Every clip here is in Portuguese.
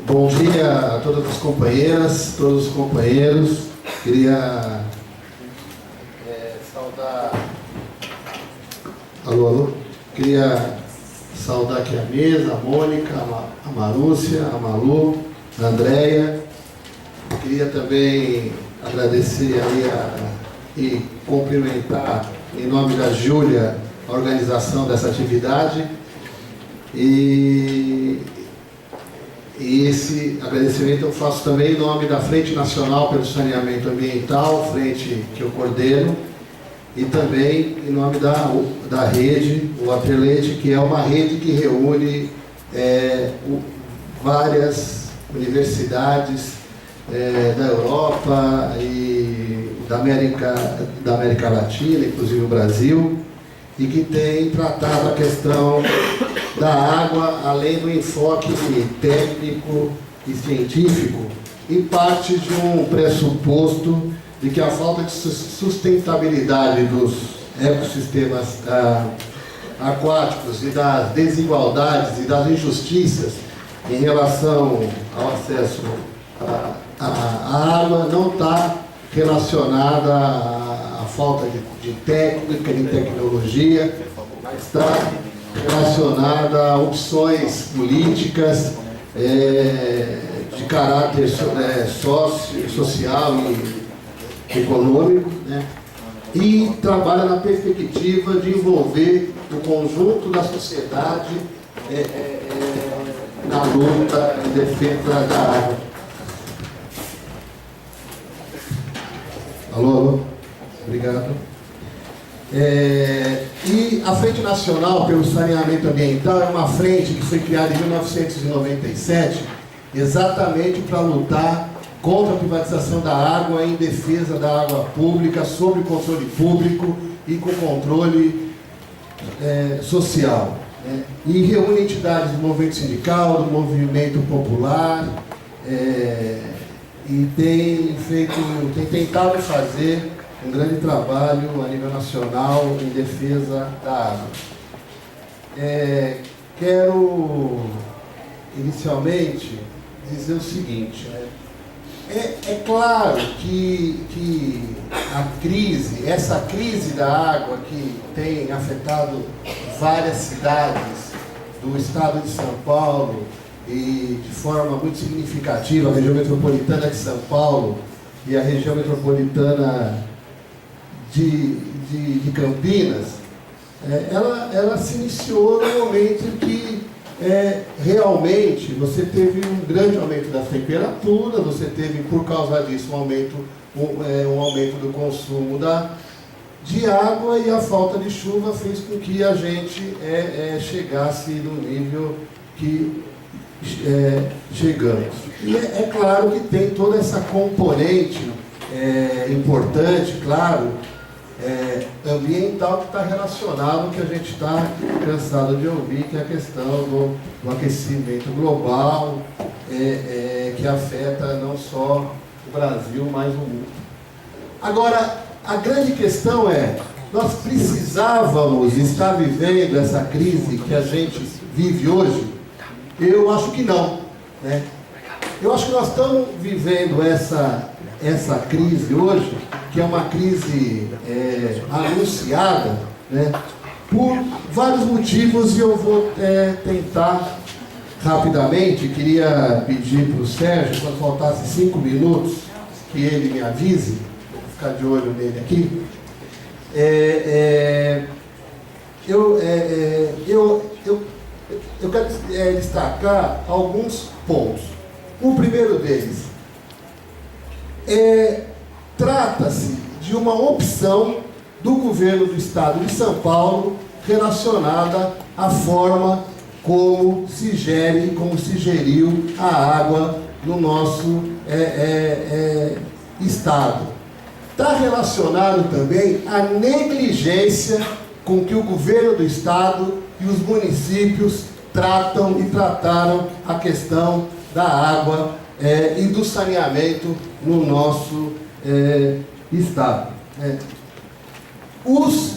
Bom dia a todas as companheiras, todos os companheiros. Queria saudar... Alô? Queria saudar aqui a mesa, a Mônica, a Marúcia, a Malu, a Andréia. Queria também agradecer e cumprimentar, em nome da Júlia, a organização dessa atividade. E esse agradecimento eu faço também em nome da Frente Nacional pelo Saneamento Ambiental, frente que eu coordeno, e também em nome da rede, o Atrelete, que é uma rede que reúne várias universidades da Europa e da América Latina, inclusive o Brasil, e que tem tratado a questão da água, além do enfoque técnico e científico, e parte de um pressuposto de que a falta de sustentabilidade dos ecossistemas aquáticos e das desigualdades e das injustiças em relação ao acesso à água não está relacionada à falta de técnica, de tecnologia, mas está relacionada a opções políticas de caráter social e econômico, né? E trabalha na perspectiva de envolver o conjunto da sociedade na luta em defesa da água. Alô? Obrigado. E a Frente Nacional pelo Saneamento Ambiental é uma frente que foi criada em 1997 exatamente para lutar contra a privatização da água, em defesa da água pública, sobre controle público e com controle social, né? E reúne entidades do movimento sindical, do movimento popular, e tem tentado fazer um grande trabalho a nível nacional em defesa da água. Quero, inicialmente, dizer o seguinte, né? É claro que essa crise da água que tem afetado várias cidades do estado de São Paulo e de forma muito significativa a região metropolitana de São Paulo e a região metropolitana de Campinas, ela se iniciou no momento em que realmente você teve um grande aumento da temperatura, você teve, por causa disso, um aumento do consumo de água, e a falta de chuva fez com que a gente chegasse no nível que chegamos. E é claro que tem toda essa componente importante, claro, ambiental, que está relacionado ao que a gente está cansado de ouvir, que é a questão do aquecimento global, que afeta não só o Brasil, mas o mundo. Agora, a grande questão nós precisávamos estar vivendo essa crise que a gente vive hoje? Eu acho que não, né? Eu acho que nós estamos vivendo essa crise hoje, que é uma crise anunciada, né, por vários motivos, e eu vou tentar rapidamente. Queria pedir para o Sérgio, quando faltasse 5 minutos, que ele me avise, vou ficar de olho nele aqui. Eu quero destacar alguns pontos. O primeiro deles trata-se de uma opção do governo do estado de São Paulo relacionada à forma como se gere e como se geriu a água no nosso estado. Está relacionado também à negligência com que o governo do estado e os municípios tratam e trataram a questão da água e do saneamento no nosso estado. Os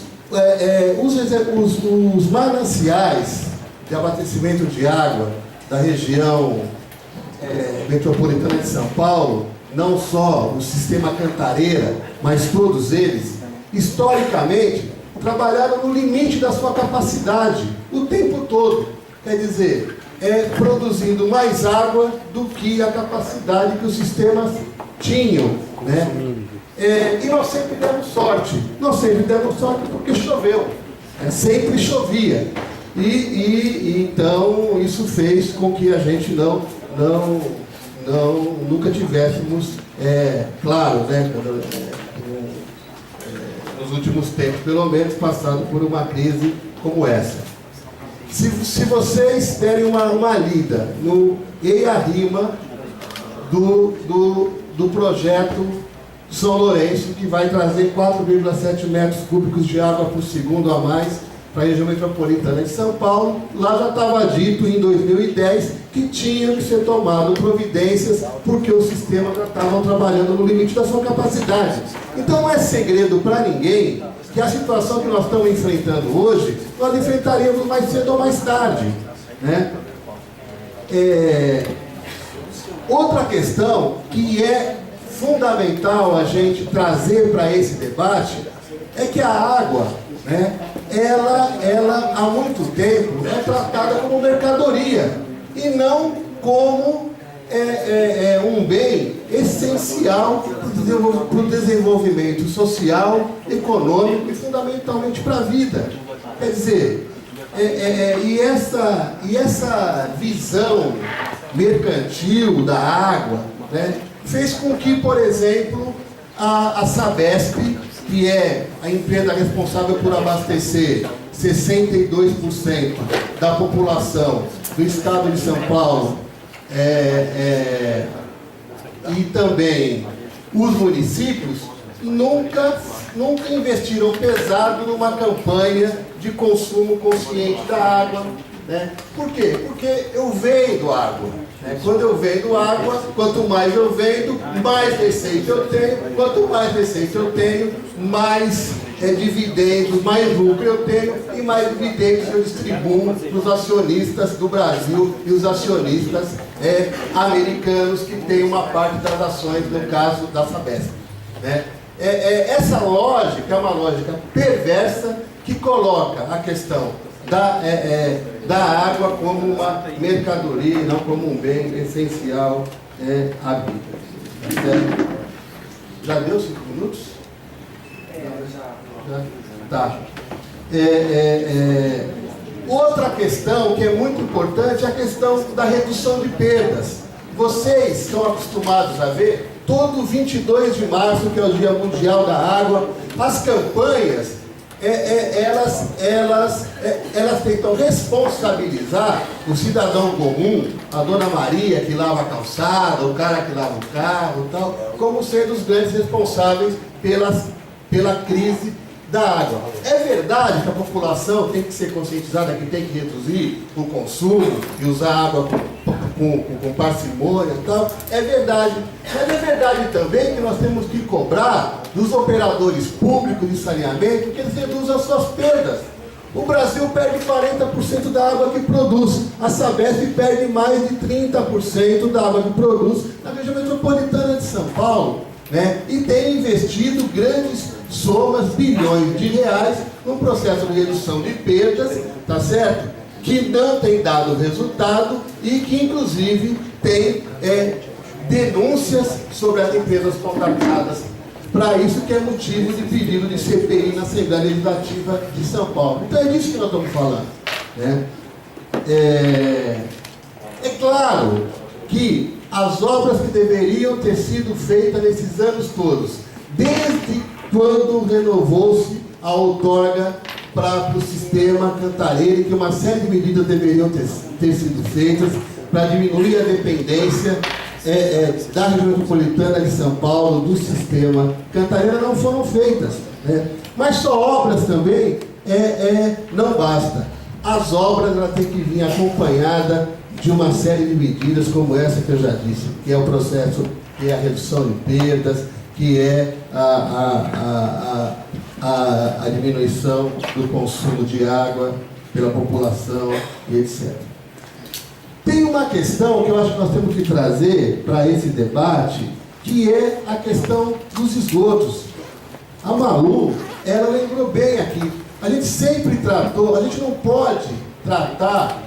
mananciais de abastecimento de água da região metropolitana de São Paulo, não só o sistema Cantareira, mas todos eles, historicamente, trabalharam no limite da sua capacidade, o tempo todo. Quer dizer, produzindo mais água do que a capacidade que os sistemas tinham, né? E nós sempre demos sorte. Nós sempre demos sorte porque choveu. Sempre chovia. E então isso fez com que a gente nunca tivéssemos, claro, né, nos últimos tempos, pelo menos, passado por uma crise como essa. Se vocês derem uma lida no EIA-RIMA do projeto São Lourenço, que vai trazer 4,7 metros cúbicos de água por segundo a mais para a região metropolitana de São Paulo, lá já estava dito em 2010 que tinham que ser tomadas providências porque os sistemas já estavam trabalhando no limite da sua capacidade. Então não é segredo para ninguém que a situação que nós estamos enfrentando hoje, nós enfrentaríamos mais cedo ou mais tarde, né? Outra questão que é fundamental a gente trazer para esse debate é que a água, né, ela há muito tempo é tratada como mercadoria e não como um bem essencial para o desenvolvimento social, econômico e fundamentalmente para a vida. Quer dizer, e essa visão mercantil da água, né, fez com que, por exemplo, a Sabesp, que é a empresa responsável por abastecer 62% da população do estado de São Paulo, e também os municípios, nunca investiram pesado numa campanha de consumo consciente da água, né? Por quê? Porque eu vendo água, né? Quando eu vendo água, quanto mais eu vendo, mais receita eu tenho. Quanto mais receita eu tenho, mais dividendos, mais lucro eu tenho e mais dividendos eu distribuo para os acionistas do Brasil e os acionistas americanos que têm uma parte das ações, no caso da Sabesp, né? Essa lógica é uma lógica perversa que coloca a questão da água como uma mercadoria, não como um bem essencial à vida. Já deu 5 minutos? Já? Tá. Outra questão que é muito importante é a questão da redução de perdas. Vocês estão acostumados a ver, todo 22 de março, que é o Dia Mundial da Água, as campanhas, elas tentam responsabilizar o cidadão comum, a dona Maria que lava a calçada, o cara que lava o carro e tal, como sendo os grandes responsáveis pela crise da água. É verdade que a população tem que ser conscientizada, que tem que reduzir o consumo e usar água com parcimônia e tal, é verdade. Mas é verdade também que nós temos que cobrar dos operadores públicos de saneamento que eles reduzam as suas perdas. O Brasil perde 40% da água que produz, a Sabesp perde mais de 30% da água que produz na região metropolitana de São Paulo, né? E tem investido grandes somas, bilhões de reais, num processo de redução de perdas, tá certo? Que não tem dado resultado e que, inclusive, tem denúncias sobre as empresas contratadas. Para isso que é motivo de pedido de CPI na Assembleia Legislativa de São Paulo. Então é disso que nós estamos falando, né? É claro que as obras que deveriam ter sido feitas nesses anos todos, desde quando renovou-se a outorga para o sistema Cantareira, que uma série de medidas deveriam ter sido feitas para diminuir a dependência da região metropolitana de São Paulo, do sistema Cantareira, não foram feitas, né? Mas só obras também não basta. As obras ela tem que vir acompanhada de uma série de medidas como essa que eu já disse, que é o processo, que é a redução de perdas, que é a diminuição do consumo de água pela população e etc. Tem uma questão que eu acho que nós temos que trazer para esse debate, que é a questão dos esgotos. A Malu, ela lembrou bem aqui. A gente sempre tratou, a gente não pode tratar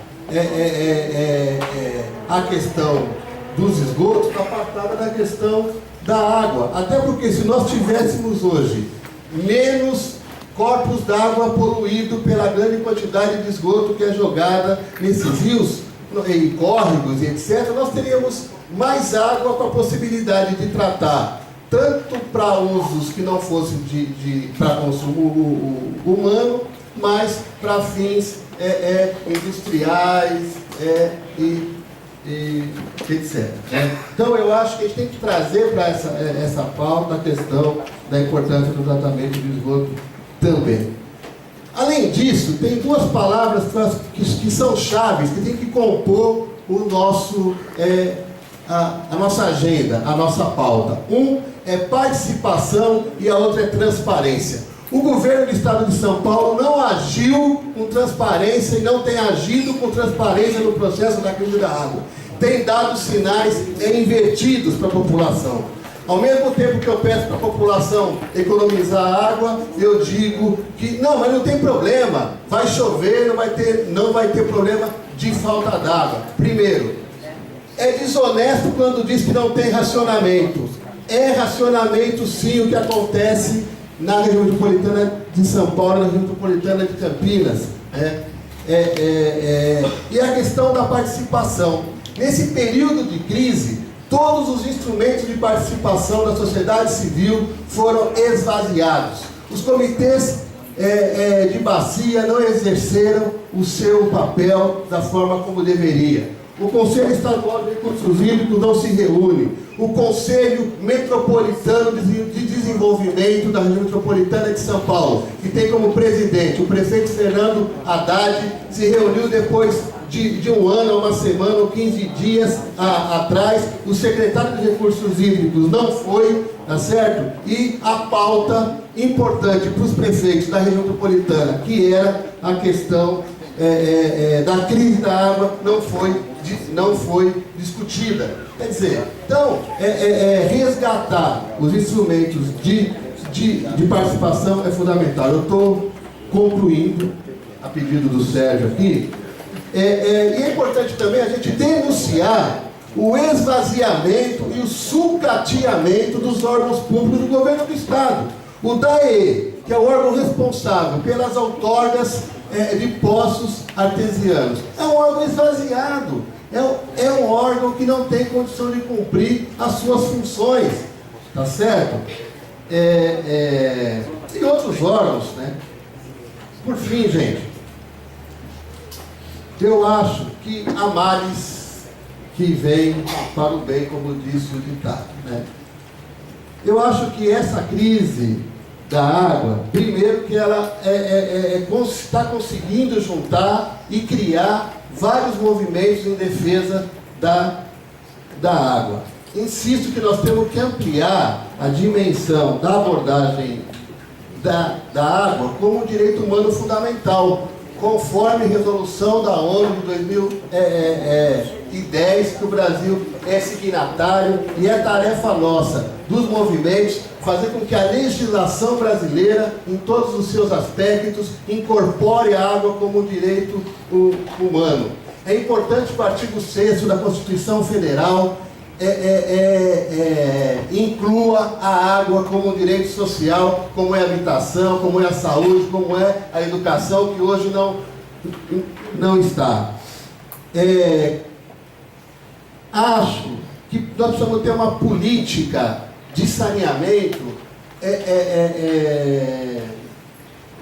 a questão dos esgotos apartada da questão da água. Até porque se nós tivéssemos hoje menos corpos d'água poluídos pela grande quantidade de esgoto que é jogada nesses rios, em córregos e etc., nós teríamos mais água com a possibilidade de tratar tanto para usos que não fossem para consumo humano, mas para fins industriais e etc. Então eu acho que a gente tem que trazer para essa pauta a questão da importância do tratamento do esgoto também. Além disso, tem duas palavras que são chaves, que tem que compor o nosso, a nossa agenda, a nossa pauta. Um é participação e a outra é transparência. O governo do Estado de São Paulo não agiu com transparência e não tem agido com transparência no processo da crise da água. Tem dado sinais invertidos para a população. Ao mesmo tempo que eu peço para a população economizar água, eu digo que não, mas não tem problema, vai chover, não vai ter problema de falta d'água. Primeiro, é desonesto quando diz que não tem racionamento. É racionamento sim o que acontece na região metropolitana de São Paulo, na região metropolitana de Campinas. E a questão da participação. Nesse período de crise, todos os instrumentos de participação da sociedade civil foram esvaziados. Os comitês de bacia não exerceram o seu papel da forma como deveria. O Conselho Estadual de Recursos Hídricos não se reúne. O Conselho Metropolitano de Desenvolvimento da região metropolitana de São Paulo, que tem como presidente o prefeito Fernando Haddad, se reuniu depois de um ano, uma semana ou 15 dias atrás. O secretário de Recursos Hídricos não foi, tá certo? E a pauta importante para os prefeitos da região metropolitana, que era a questão da crise da água, não foi discutida. Quer dizer, então, resgatar os instrumentos de participação é fundamental. Eu estou concluindo, a pedido do Sérgio aqui, e é importante também a gente denunciar o esvaziamento e o sucateamento dos órgãos públicos do governo do Estado. O DAE, que é o órgão responsável pelas outorgas de poços artesianos, é um órgão esvaziado, é um órgão que não tem condição de cumprir as suas funções, tá certo? E outros órgãos, né? Por fim, gente, eu acho que há males que vêm para o bem, como disse o ditado, né? Eu acho que essa crise da água, primeiro que ela está conseguindo juntar e criar vários movimentos em defesa da água. Insisto que nós temos que ampliar a dimensão da abordagem da água como um direito humano fundamental, conforme resolução da ONU de 2010, que o Brasil é signatário, e é tarefa nossa, dos movimentos, fazer com que a legislação brasileira, em todos os seus aspectos, incorpore a água como um direito humano. É importante que o artigo 6º da Constituição Federal inclua a água como um direito social, como é a habitação, como é a saúde, como é a educação, que hoje não está. Acho que nós precisamos ter uma política de saneamento,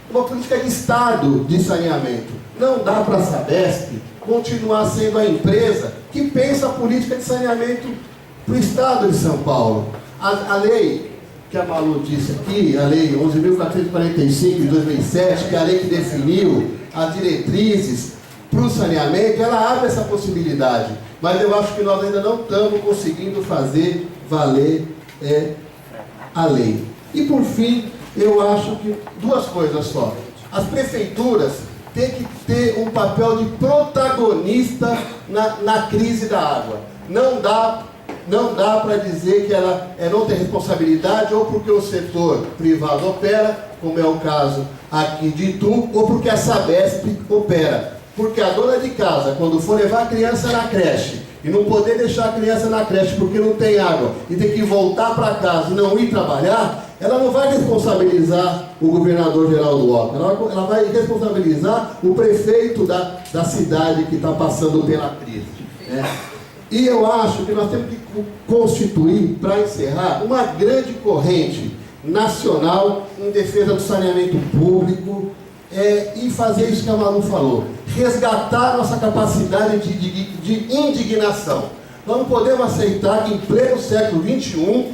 uma política de Estado de saneamento. Não dá para a Sabesp continuar sendo a empresa que pensa a política de saneamento para o Estado de São Paulo. A lei que a Malu disse aqui, a lei 11.445 de 2007, que é a lei que definiu as diretrizes para o saneamento, ela abre essa possibilidade. Mas eu acho que nós ainda não estamos conseguindo fazer valer a lei. E por fim, eu acho que duas coisas só. As prefeituras tem que ter um papel de protagonista na crise da água. Não dá para dizer que ela não tem responsabilidade, ou porque o setor privado opera, como é o caso aqui de Itu, ou porque a Sabesp opera. Porque a dona de casa, quando for levar a criança na creche, e não poder deixar a criança na creche porque não tem água, e tem que voltar para casa e não ir trabalhar, ela não vai responsabilizar o governador Geraldo Alckmin, ela vai responsabilizar o prefeito da cidade que está passando pela crise, né? E eu acho que nós temos que constituir, para encerrar, uma grande corrente nacional em defesa do saneamento público, e fazer isso que a Malu falou, resgatar nossa capacidade de indignação. Nós não podemos aceitar que em pleno século XXI,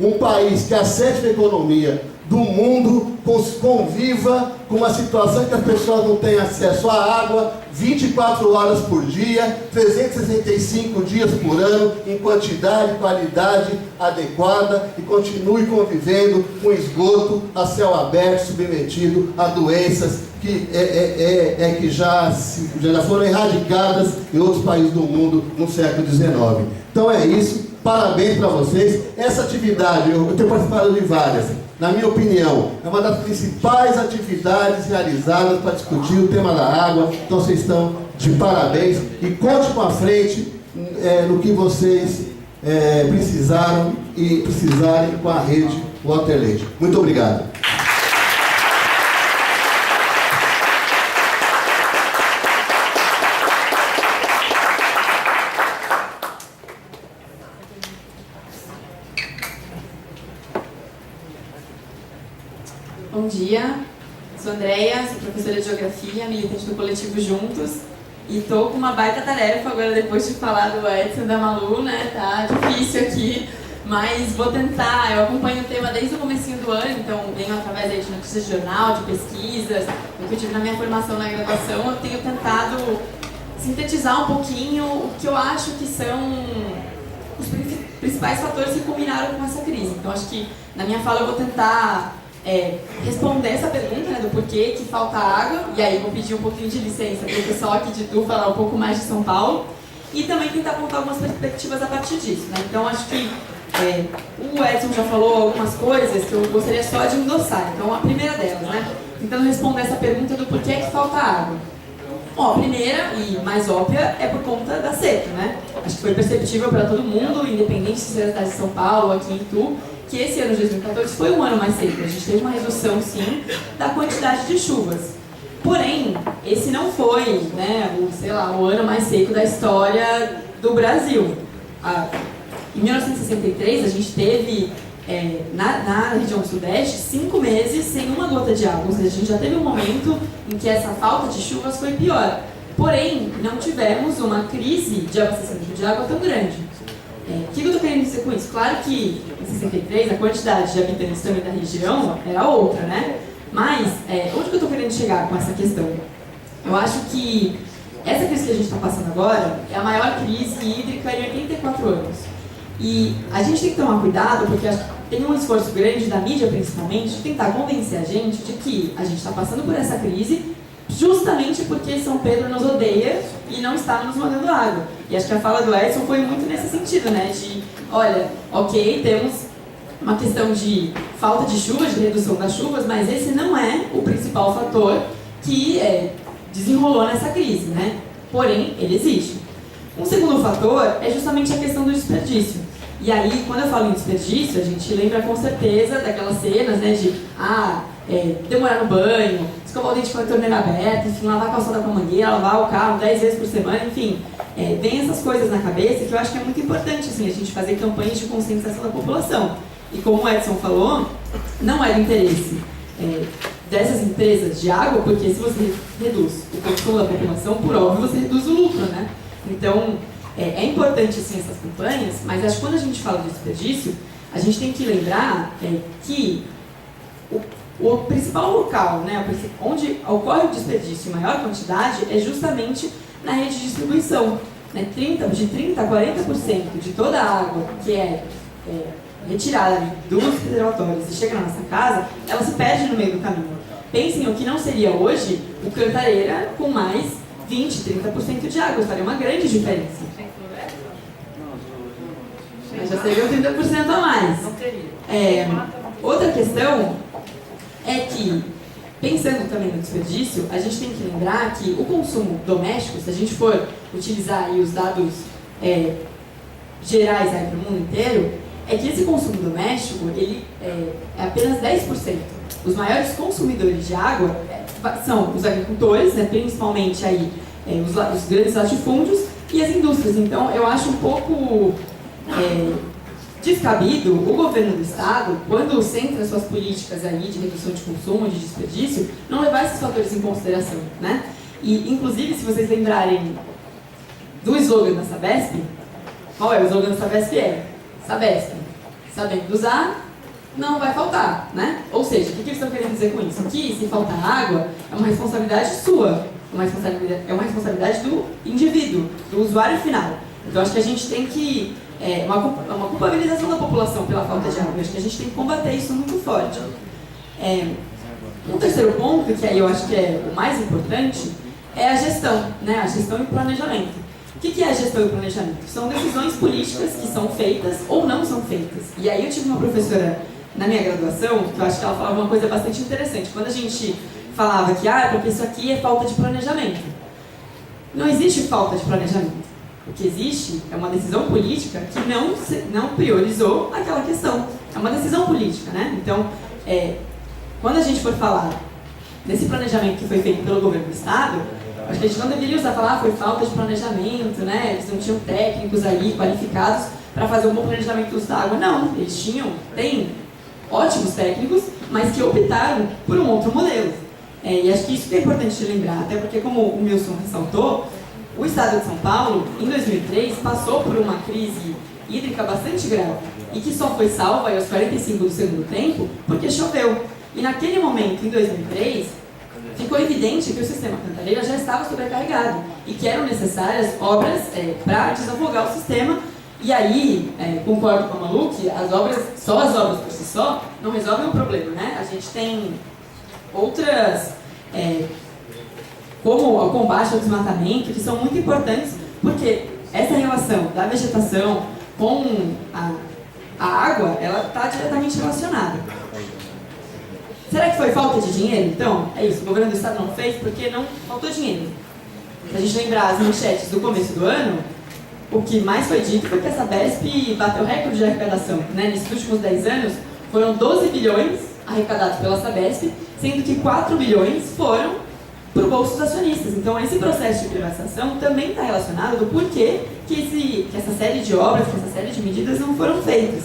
um país que é a sétima economia do mundo conviva com uma situação que as pessoas não têm acesso à água 24 horas por dia, 365 dias por ano, em quantidade e qualidade adequada, e continue convivendo com esgoto a céu aberto, submetido a doenças que já foram erradicadas em outros países do mundo no século XIX. Então é isso, parabéns para vocês. Essa atividade, eu tenho participado de várias, na minha opinião, é uma das principais atividades realizadas para discutir o tema da água. Então vocês estão de parabéns, e conte com a frente no que vocês precisarem com a rede Waterleite. Muito obrigado. Bom dia, sou Andréia, sou professora de Geografia, militante do coletivo Juntos, e estou com uma baita tarefa agora, depois de falar do Edson e da Malu, né? Tá difícil aqui, mas vou tentar. Eu acompanho o tema desde o comecinho do ano, então venho através aí de notícias de jornal, de pesquisas, o que eu tive na minha formação na graduação. Eu tenho tentado sintetizar um pouquinho o que eu acho que são os principais fatores que culminaram com essa crise. Então acho que na minha fala eu vou tentar responder essa pergunta, né, do porquê que falta água, e aí vou pedir um pouquinho de licença para o pessoal aqui de Itu falar um pouco mais de São Paulo, e também tentar contar algumas perspectivas a partir disso, né? Então acho que o Edson já falou algumas coisas que eu gostaria só de endossar. Então a primeira delas, né, tentando responder essa pergunta do porquê que falta água. Bom, a primeira e mais óbvia é por conta da seca, né? Acho que foi perceptível para todo mundo, independente se era da cidade de São Paulo ou aqui em Itu, que esse ano de 2014 foi um ano mais seco. A gente teve uma redução, sim, da quantidade de chuvas. Porém, esse não foi, né, o ano mais seco da história do Brasil. Em 1963, a gente teve, na região sudeste, 5 meses sem uma gota de água. Ou seja, a gente já teve um momento em que essa falta de chuvas foi pior. Porém, não tivemos uma crise de abastecimento de água tão grande. O que eu estou querendo dizer com isso? Claro que em 63 a quantidade de habitantes também da região era outra, né? Mas onde que eu estou querendo chegar com essa questão? Eu acho que essa crise que a gente está passando agora é a maior crise hídrica em 84 anos. E a gente tem que tomar cuidado, porque tem um esforço grande da mídia, principalmente, de tentar convencer a gente de que a gente está passando por essa crise justamente porque São Pedro nos odeia e não está nos mandando água. E acho que a fala do Edson foi muito nesse sentido, né? De, olha, ok, temos uma questão de falta de chuvas, de redução das chuvas, mas esse não é o principal fator que desenrolou nessa crise, né? Porém, ele existe. Um segundo fator é justamente a questão do desperdício. E aí, quando eu falo em desperdício, a gente lembra com certeza daquelas cenas, né, de demorar no banho, escovar o dente com a torneira aberta, enfim, lavar a calçada com a mangueira, lavar o carro 10 vezes por semana, enfim. Vem essas coisas na cabeça que eu acho que é muito importante, assim, a gente fazer campanhas de conscientização da população. E como o Edson falou, não é do interesse dessas empresas de água, porque se você reduz o consumo da população, por óbvio, você reduz o lucro, né? Então, é importante, assim, essas campanhas, mas acho que quando a gente fala de desperdício, a gente tem que lembrar que o principal local, né, onde ocorre o desperdício em maior quantidade é justamente na rede de distribuição. Né, de 30% a 40% de toda a água que é retirada dos reservatórios e chega na nossa casa, ela se perde no meio do caminho. pensem o que não seria hoje o Cantareira com mais 20, 30% de água, faria uma grande diferença. Mas já seria 30% a mais. Outra questão é que, pensando também no desperdício, a gente tem que lembrar que o consumo doméstico, se a gente for utilizar aí os dados gerais para o mundo inteiro, é que esse consumo doméstico ele é apenas 10%. Os maiores consumidores de água são os agricultores, né, principalmente aí, os grandes latifúndios e as indústrias. Então, eu acho um pouco descabido o governo do Estado, quando centra suas políticas aí de redução de consumo, de desperdício, não levar esses fatores em consideração, né? E, inclusive, se vocês lembrarem do slogan da Sabesp, qual é o slogan da Sabesp? Sabesp, sabendo usar, não vai faltar, né? Ou seja, o que eles estão querendo dizer com isso? Que se faltar água, é uma responsabilidade sua, é uma responsabilidade do indivíduo, do usuário final. Então, acho que a gente tem que uma culpabilização da população pela falta de água. Acho que a gente tem que combater isso muito forte. Um terceiro ponto, que aí eu acho que é o mais importante, é a gestão, né? A gestão e o planejamento. O que é a gestão e o planejamento? São decisões políticas que são feitas ou não são feitas. E aí eu tive uma professora na minha graduação, que eu acho que ela falava uma coisa bastante interessante. Quando a gente falava que, porque isso aqui é falta de planejamento. Não existe falta de planejamento. O que existe é uma decisão política que não priorizou aquela questão. É uma decisão política, né? Então, quando a gente for falar desse planejamento que foi feito pelo governo do Estado, acho que a gente não deveria usar falar foi falta de planejamento, né? Eles não tinham técnicos ali qualificados para fazer um bom planejamento do uso da água. Não, eles têm ótimos técnicos, mas que optaram por um outro modelo. E acho que isso é importante de lembrar, até porque, como o Milson ressaltou, o Estado de São Paulo, em 2003, passou por uma crise hídrica bastante grave e que só foi salva aos 45 do segundo tempo porque choveu. E naquele momento, em 2003, ficou evidente que o sistema Cantareira já estava sobrecarregado e que eram necessárias obras para desafogar o sistema. E aí, concordo com a Malu que só as obras por si só não resolvem o problema, né? A gente tem outras... como o combate ao desmatamento, que são muito importantes, porque essa relação da vegetação com a água, ela está diretamente relacionada. Será que foi falta de dinheiro? Então, é isso, o governo do Estado não fez porque não faltou dinheiro. Se a gente lembrar as manchetes do começo do ano, o que mais foi dito foi que a Sabesp bateu recorde de arrecadação, né? Nesses últimos 10 anos, foram 12 bilhões arrecadados pela Sabesp, sendo que 4 bilhões foram para o bolso dos acionistas. Então, esse processo de privatização também está relacionado do porquê que essa série de obras, que essa série de medidas não foram feitas.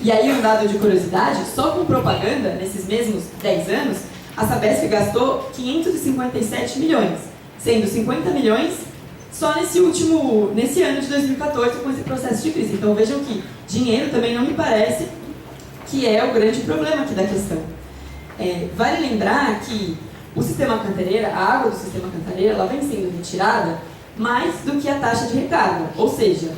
E aí, um dado de curiosidade, só com propaganda, nesses mesmos 10 anos, a Sabesp gastou 557 milhões, sendo 50 milhões só nesse ano de 2014, com esse processo de crise. Então, vejam que dinheiro também não me parece que é o grande problema aqui da questão. Vale lembrar que o sistema Cantareira, a água do sistema Cantareira, ela vem sendo retirada mais do que a taxa de recarga. Ou seja,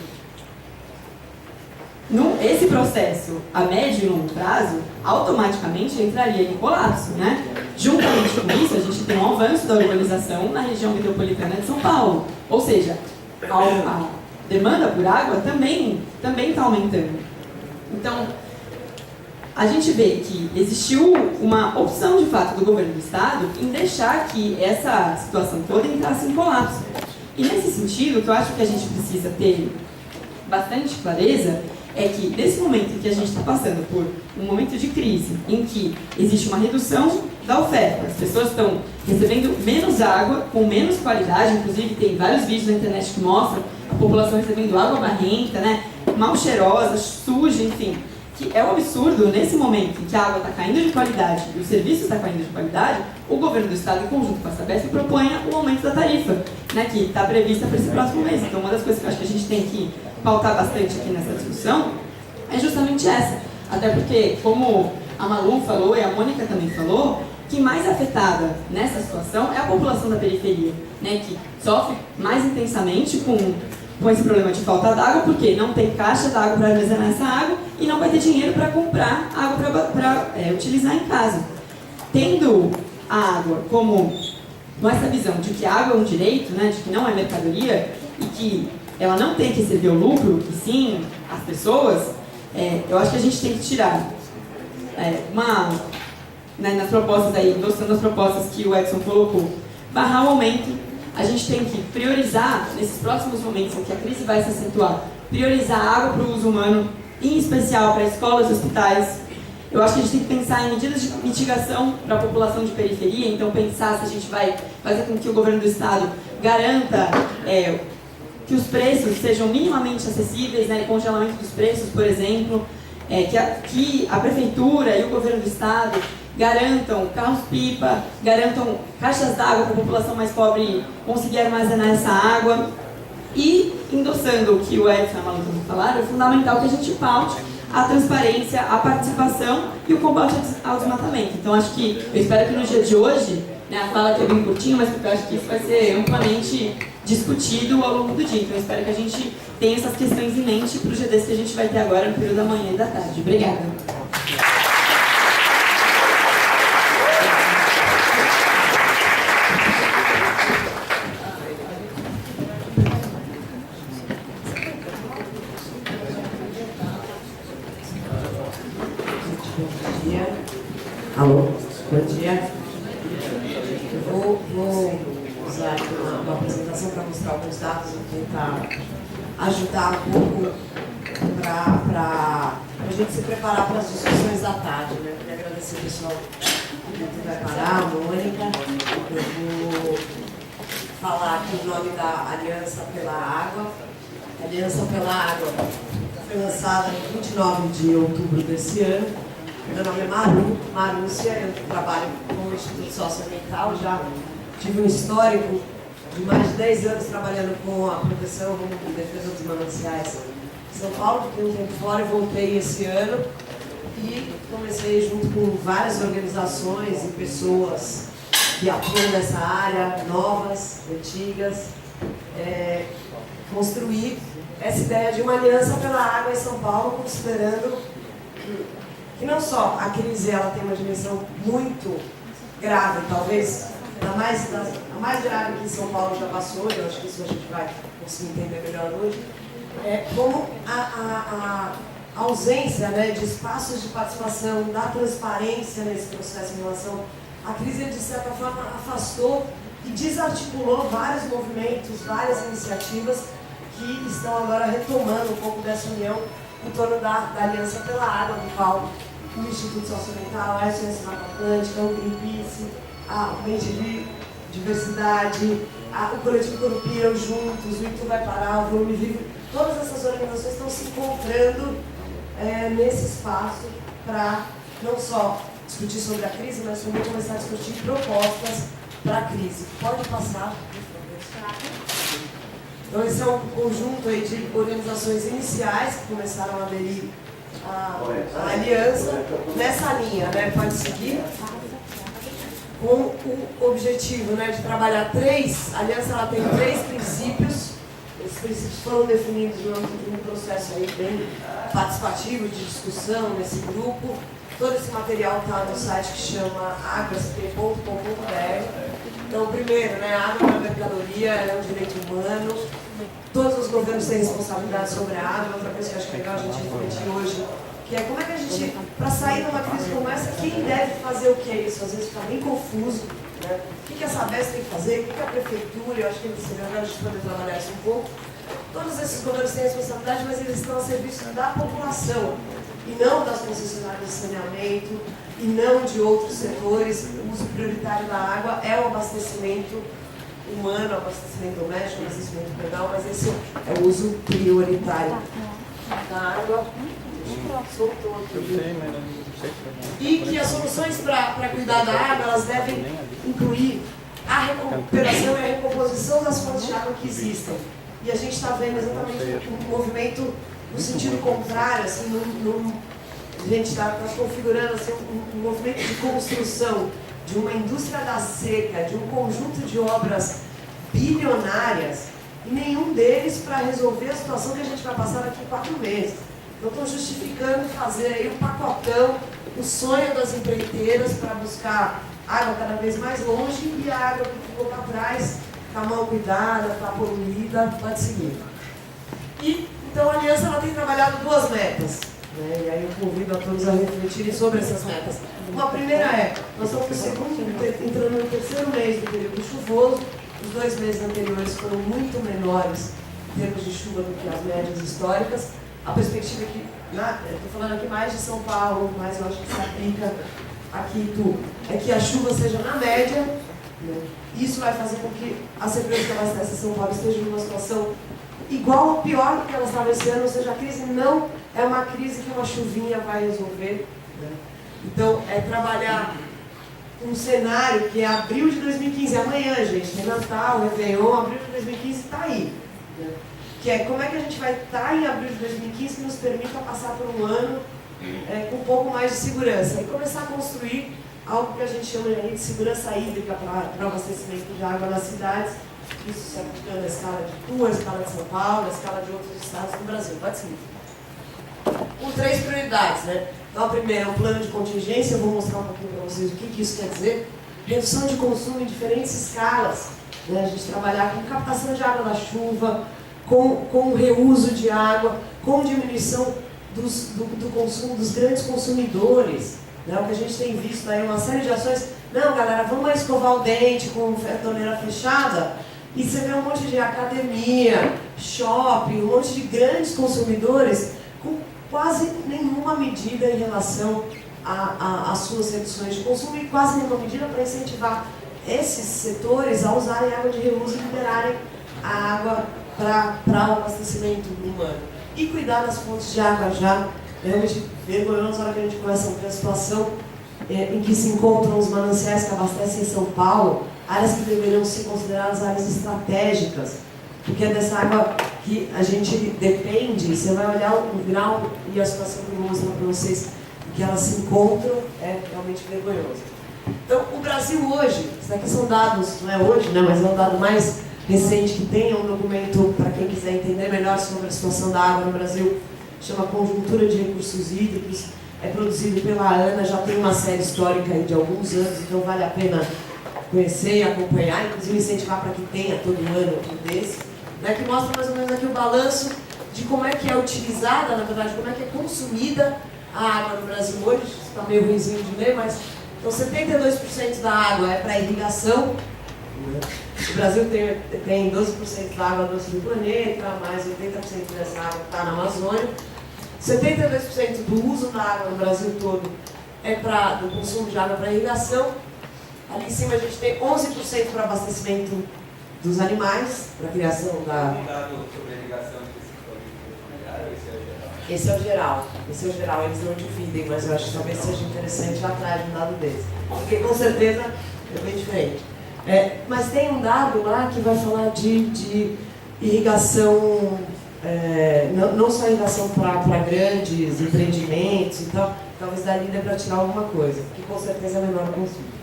esse processo a médio e longo prazo, automaticamente entraria em colapso, né? Juntamente com isso, a gente tem um avanço da urbanização na região metropolitana de São Paulo. Ou seja, a demanda por água também está aumentando. Então, a gente vê que existiu uma opção, de fato, do governo do Estado em deixar que essa situação toda entrasse em colapso. E, nesse sentido, o que eu acho que a gente precisa ter bastante clareza é que, nesse momento em que a gente está passando por um momento de crise, em que existe uma redução da oferta, as pessoas estão recebendo menos água, com menos qualidade, inclusive tem vários vídeos na internet que mostram a população recebendo água barrenta, né, mal cheirosa, suja, enfim, que é um absurdo, nesse momento em que a água está caindo de qualidade e o serviço está caindo de qualidade, o governo do Estado, em conjunto com a Sabesp, proponha o aumento da tarifa, né, que está prevista para esse próximo mês. Então, uma das coisas que eu acho que a gente tem que pautar bastante aqui nessa discussão é justamente essa. Até porque, como a Malu falou e a Mônica também falou, que mais afetada nessa situação é a população da periferia, né, que sofre mais intensamente com esse problema de falta d'água, porque não tem caixa d'água para armazenar essa água e não vai ter dinheiro para comprar água para utilizar em casa. Tendo a água como com essa visão de que a água é um direito, né, de que não é mercadoria e que ela não tem que servir o lucro, e sim as pessoas, eu acho que a gente tem que tirar nas propostas aí, endossando as propostas que o Edson colocou, barrar o aumento. A gente tem que priorizar, nesses próximos momentos em que a crise vai se acentuar, priorizar a água para o uso humano, em especial para escolas e hospitais. Eu acho que a gente tem que pensar em medidas de mitigação para a população de periferia, então pensar se a gente vai fazer com que o governo do estado garanta que os preços sejam minimamente acessíveis, né, congelamento dos preços, por exemplo, que a prefeitura e o governo do estado garantam carros-pipa, garantam caixas d'água para a população mais pobre conseguir armazenar essa água. E, endossando o que o Edson e a Malu falaram, é fundamental que a gente paute a transparência, a participação e o combate ao desmatamento. Então, acho que, eu espero que no dia de hoje, né, a fala aqui é bem curtinha, mas porque eu acho que isso vai ser amplamente discutido ao longo do dia. Então, eu espero que a gente tenha essas questões em mente para o dia desse que a gente vai ter agora no período da manhã e da tarde. Obrigada. Alô, bom dia. Eu vou usar aqui uma apresentação para mostrar alguns dados e tentar ajudar um pouco para a gente se preparar para as discussões da tarde. Né? Eu queria agradecer o pessoal que vai parar, a Mônica. Eu vou falar aqui o nome da Aliança pela Água. A Aliança pela Água foi lançada em 29 de outubro desse ano. Meu nome é Marúcia, eu trabalho com o Instituto Socioambiental, já tive um histórico de mais de 10 anos trabalhando com a proteção e defesa dos mananciais em São Paulo, fiquei um tempo fora e voltei esse ano e comecei junto com várias organizações e pessoas que atuam nessa área, novas, antigas, construir essa ideia de uma aliança pela água em São Paulo, considerando que não só a crise ela tem uma dimensão muito grave, talvez a mais grave que em São Paulo já passou, e eu acho que isso a gente vai conseguir entender melhor hoje, como a ausência, né, de espaços de participação, da transparência nesse processo em relação à crise, de certa forma afastou e desarticulou vários movimentos, várias iniciativas que estão agora retomando um pouco dessa união em torno da Aliança pela Água, do qual o Instituto Socioambiental, a SOS Mata Atlântica, o Greenpeace, a Bem Diversidade, o Coletivo Curupira, o Juntos, o Itu Vai Parar, o Volume Vivo, todas essas organizações estão se encontrando nesse espaço para não só discutir sobre a crise, mas também começar a discutir propostas para a crise. Pode passar, por favor. Então, esse é um conjunto aí de organizações iniciais que começaram a aderir à aliança nessa linha, né? Pode seguir, com o objetivo, né, de trabalhar a aliança ela tem 3 princípios. Esses princípios foram definidos no âmbito de um processo aí bem participativo de discussão nesse grupo. Todo esse material está no site que chama aguasp.com.br. Então, primeiro, né, a água é uma mercadoria, ela é um direito humano. Todos os governos têm responsabilidade sobre a água. Outra coisa que eu acho que é legal a gente refletir hoje, que é como é que a gente, para sair de uma crise como essa, quem deve fazer o que? Isso às vezes fica bem confuso, né? O que a Sabesp tem que fazer, o que a prefeitura, eu acho que seria melhor a gente poder trabalhar isso um pouco. Todos esses governos têm responsabilidade, mas eles estão a serviço da população, e não das concessionárias de saneamento, e não de outros setores. O uso prioritário da água é o abastecimento humano, abastecimento doméstico, abastecimento penal, mas esse é o uso prioritário da água. Soltou aqui. E que as soluções para cuidar da água, elas devem incluir a recuperação e a recomposição das fontes de água que existem. E a gente está vendo exatamente um movimento no sentido contrário, assim, a gente está configurando assim, um movimento de construção de uma indústria da seca, de um conjunto de obras bilionárias, e nenhum deles para resolver a situação que a gente vai passar daqui a 4 meses. Então, estou justificando fazer aí um pacotão, o sonho das empreiteiras para buscar água cada vez mais longe e a água que ficou para trás, está mal cuidada, está poluída, pode seguir. E, então, a Aliança ela tem trabalhado duas metas, né? E aí eu convido a todos a refletirem sobre essas metas. Uma primeira é, nós estamos entrando no terceiro mês do período chuvoso, os 2 meses anteriores foram muito menores em termos de chuva do que as médias históricas. A perspectiva é que, estou falando aqui mais de São Paulo, mas eu acho que se aplica aqui em tudo, é que a chuva seja na média, né? Isso vai fazer com que as empresas que abastecem São Paulo estejam numa situação igual ou pior do que elas estavam esse ano, ou seja, a crise não é uma crise que uma chuvinha vai resolver, né? Então, é trabalhar um cenário que é abril de 2015, amanhã, gente, tem Natal, Réveillon, abril de 2015 está aí, né? Que é como é que a gente vai estar em abril de 2015 que nos permita passar por um ano com um pouco mais de segurança e começar a construir algo que a gente chama de segurança hídrica para o abastecimento de água nas cidades. Isso se aplicando à escala de Tua, à escala de São Paulo, à escala de outros estados do Brasil. Pode seguir. Com 3 prioridades, né? Então, a primeira é um plano de contingência. Eu vou mostrar um pouquinho para vocês o que isso quer dizer. Redução de consumo em diferentes escalas, né? A gente trabalhar com captação de água da chuva, com reuso de água, com diminuição do consumo dos grandes consumidores, né? O que a gente tem visto aí, uma série de ações. Não, galera, vamos escovar o dente com a torneira fechada. E você vê um monte de academia, shopping, um monte de grandes consumidores com quase nenhuma medida em relação às suas reduções de consumo e quase nenhuma medida para incentivar esses setores a usarem água de reuso e liberarem a água para o abastecimento humano. E cuidar das fontes de água já, realmente vergonhoso na hora que a gente começa a ver a situação em que se encontram os mananciais que abastecem em São Paulo, áreas que deveriam ser consideradas áreas estratégicas, porque é dessa água que a gente depende. Você vai olhar o grau e a situação que eu vou mostrar para vocês, que elas se encontram, é realmente vergonhoso. Então, o Brasil hoje, isso aqui são dados, não é hoje, né, mas é um dado mais recente que tem, um documento para quem quiser entender melhor sobre a situação da água no Brasil, chama Conjuntura de Recursos Hídricos, é produzido pela ANA, já tem uma série histórica aí de alguns anos, então vale a pena conhecer e acompanhar, inclusive incentivar para que tenha todo ano um desse, né, que mostra mais ou menos aqui o balanço de como é que é utilizada, na verdade, como é que é consumida a água no Brasil hoje. Isso está meio ruimzinho de ler, mas então 72% da água é para irrigação. O Brasil tem 12% da água doce do planeta, mais 80% dessa água está na Amazônia. 72% do uso da água no Brasil todo é do consumo de água para irrigação. Ali em cima a gente tem 11% para abastecimento dos animais, para a criação da... sobre a irrigação Esse é o geral, eles não dividem, mas eu acho que talvez seja interessante lá atrás um dado desse, porque com certeza é bem diferente. Mas tem um dado lá que vai falar de irrigação, não só irrigação para grandes empreendimentos e tal, talvez dali dê para tirar alguma coisa, que com certeza é menor o consumo.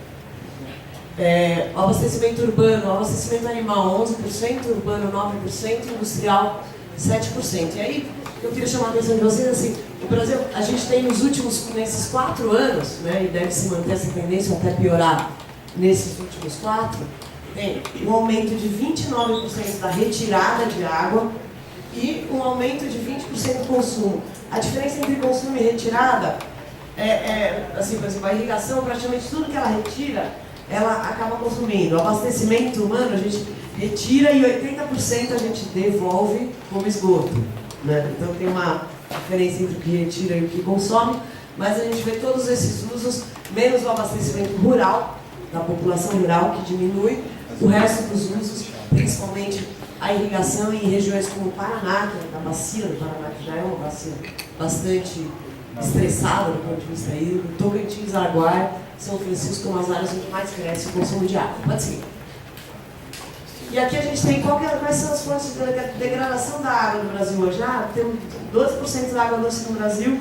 O abastecimento urbano, o abastecimento animal 11%, urbano 9%, industrial 7%. E aí eu queria chamar a atenção de vocês, assim, o Brasil, a gente tem nesses 4 anos, né, e deve se manter essa tendência até piorar nesses últimos 4, tem um aumento de 29% da retirada de água e um aumento de 20% do consumo. A diferença entre consumo e retirada assim, por exemplo, a irrigação, praticamente tudo que ela retira, ela acaba consumindo. O abastecimento humano, a gente retira e 80% a gente devolve como esgoto, né? Então tem uma diferença entre o que retira e o que consome, mas a gente vê todos esses usos, menos o abastecimento rural, da população rural, que diminui, o resto dos usos, principalmente a irrigação em regiões como o Paraná, que é a bacia do Paraná, que já é uma bacia bastante estressada do ponto de vista hídrico, Tocantins, Araguaia, São Francisco, são as áreas onde mais cresce o consumo de água. Pode seguir. E aqui a gente tem quais são as fontes de degradação da água no Brasil hoje. Tem 12% da água doce no Brasil.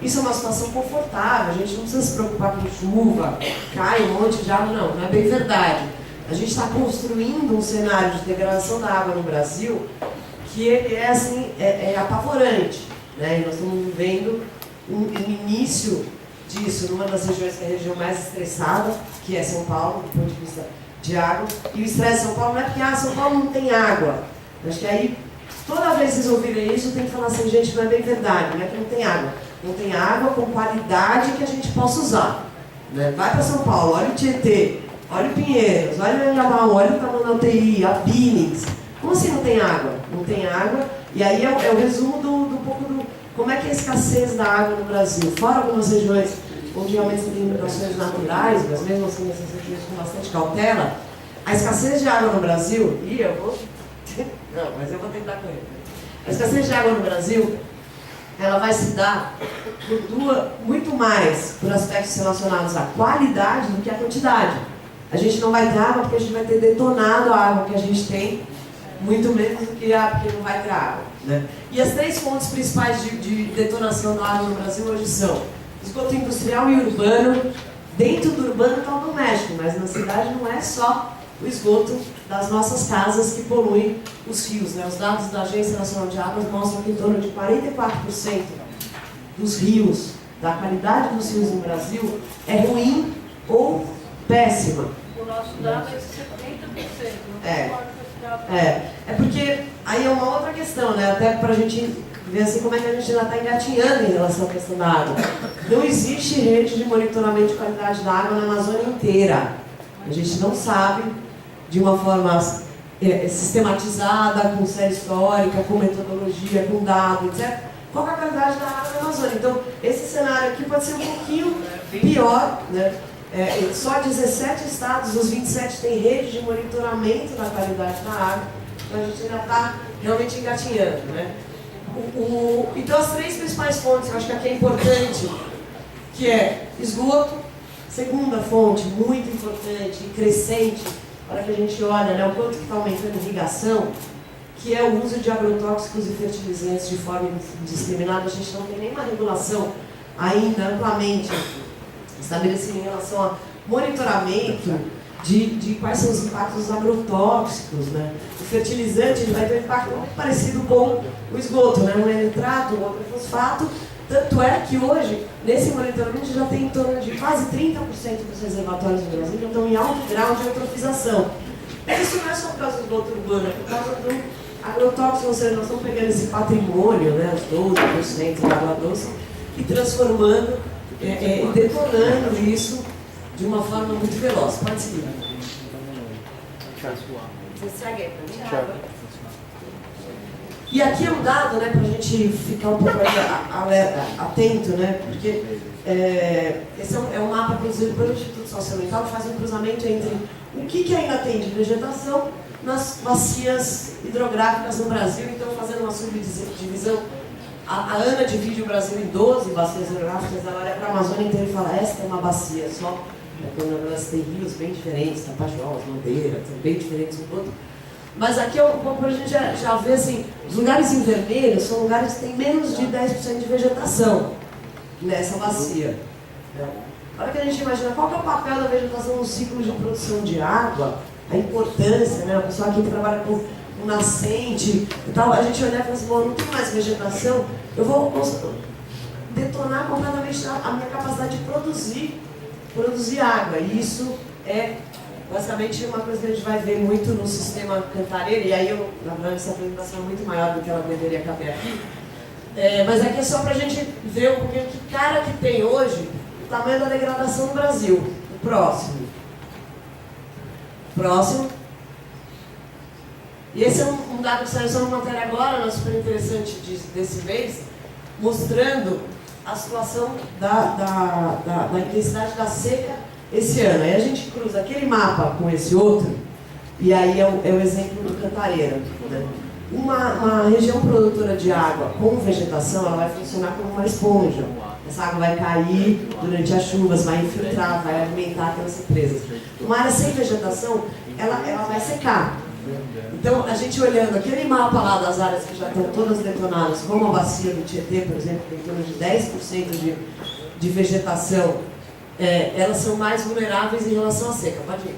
Isso é uma situação confortável, a gente não precisa se preocupar com chuva, cai um monte de água, não é bem verdade. A gente está construindo um cenário de degradação da água no Brasil que ele é assim, apavorante, né? E nós estamos vendo um início disso numa das regiões que é a região mais estressada, que é São Paulo, do ponto de vista de água. E o estresse de São Paulo não é porque São Paulo não tem água. Acho que aí, toda vez que vocês ouvirem isso, tem que falar assim, gente, não é bem verdade, não é que não tem água. Não tem água com qualidade que a gente possa usar. Né? Vai para São Paulo, olha o Tietê, olha o Pinheiros, olha o Anhangabaú, olha o Tamanduateí, a Binnings. Como assim não tem água? Não tem água. E aí é o resumo do pouco do... Como é que é a escassez da água no Brasil? Fora algumas regiões onde realmente tem limitações naturais, mas mesmo assim essas regiões com bastante cautela, a escassez de água no Brasil... Ih, eu vou... Não, mas eu vou tentar correr. A escassez de água no Brasil, ela vai se dar muito mais por aspectos relacionados à qualidade do que à quantidade. A gente não vai ter água porque a gente vai ter detonado a água que a gente tem, muito menos do que porque não vai ter água. Né? E as 3 fontes principais de detonação da água no Brasil hoje são esgoto industrial e urbano. Dentro do urbano está o doméstico, mas na cidade não é só o esgoto das nossas casas que poluem os rios. Né? Os dados da Agência Nacional de Águas mostram que em torno de 44% dos rios, da qualidade dos rios no Brasil, é ruim ou péssima. O nosso dado é 70%. É porque aí é uma outra questão, né? Até para a gente ver assim como é que a gente ainda está engatinhando em relação à questão da água. Não existe rede de monitoramento de qualidade da água na Amazônia inteira. A gente não sabe de uma forma sistematizada, com série histórica, com metodologia, com dados, etc. Qual é a qualidade da água na Amazônia? Então, esse cenário aqui pode ser um pouquinho pior, né? Só 17 estados dos 27 têm rede de monitoramento da qualidade da água, então a gente ainda está realmente engatinhando. Né? Então, as 3 principais fontes, eu acho que aqui é importante, que é esgoto, segunda fonte, muito importante e crescente, para que a gente olha, né, o quanto que está aumentando a irrigação, que é o uso de agrotóxicos e fertilizantes de forma indiscriminada. A gente não tem nenhuma regulação ainda amplamente estabelecida em relação a monitoramento de quais são os impactos dos agrotóxicos. Né? O fertilizante ele vai ter um impacto muito parecido com o esgoto, né? Um é nitrato, o outro é fosfato. Tanto é que hoje, nesse monitoramento, já tem em torno de quase 30% dos reservatórios do Brasil que estão em alto grau de eutrofização. Isso não é só por causa do esgoto urbano, é por causa do agrotóxico, ou seja, nós estamos pegando esse patrimônio, né, os 12% da água doce, e transformando e detonando isso de uma forma muito veloz. Pode seguir. Você segue aí para mim? E aqui é um dado, né, para a gente ficar um pouco atento, né, porque esse é um mapa produzido pelo Instituto Socioambiental que faz um cruzamento entre o que ainda tem de vegetação nas bacias hidrográficas no Brasil. Então, fazendo uma subdivisão, a ANA divide o Brasil em 12 bacias hidrográficas, ela olha para a Amazônia inteira e fala, esta é uma bacia só, porque na verdade tem rios bem diferentes, Tapajós, Mandeira, são bem diferentes um do outro. Mas aqui é um pouco para a gente já ver assim, os lugares em vermelho são lugares que têm menos de 10% de vegetação nessa bacia. A hora que a gente imagina qual que é o papel da vegetação no ciclo de produção de água, a importância, né? O pessoal aqui que trabalha com nascente e tal, a gente olhar e falar assim, bom, não tem mais vegetação, eu vou detonar completamente a minha capacidade de produzir água. E isso é basicamente uma coisa que a gente vai ver muito no sistema Cantareira, e aí na verdade essa apresentação é muito maior do que ela deveria caber aqui, mas aqui é só para a gente ver um pouquinho que cara que tem hoje o tamanho da degradação no Brasil. O próximo. E esse é um dado que saiu só numa matéria agora, super interessante desse mês, mostrando a situação da intensidade da seca esse ano. Aí a gente cruza aquele mapa com esse outro, e aí é o exemplo do Cantareira. Né? Uma região produtora de água com vegetação, ela vai funcionar como uma esponja. Essa água vai cair durante as chuvas, vai infiltrar, vai alimentar aquelas represas. Uma área sem vegetação, ela vai secar. Então, a gente olhando aquele mapa lá das áreas que já estão todas detonadas, como a bacia do Tietê, por exemplo, que tem em torno de 10% de vegetação, elas são mais vulneráveis em relação à seca. Pode ir.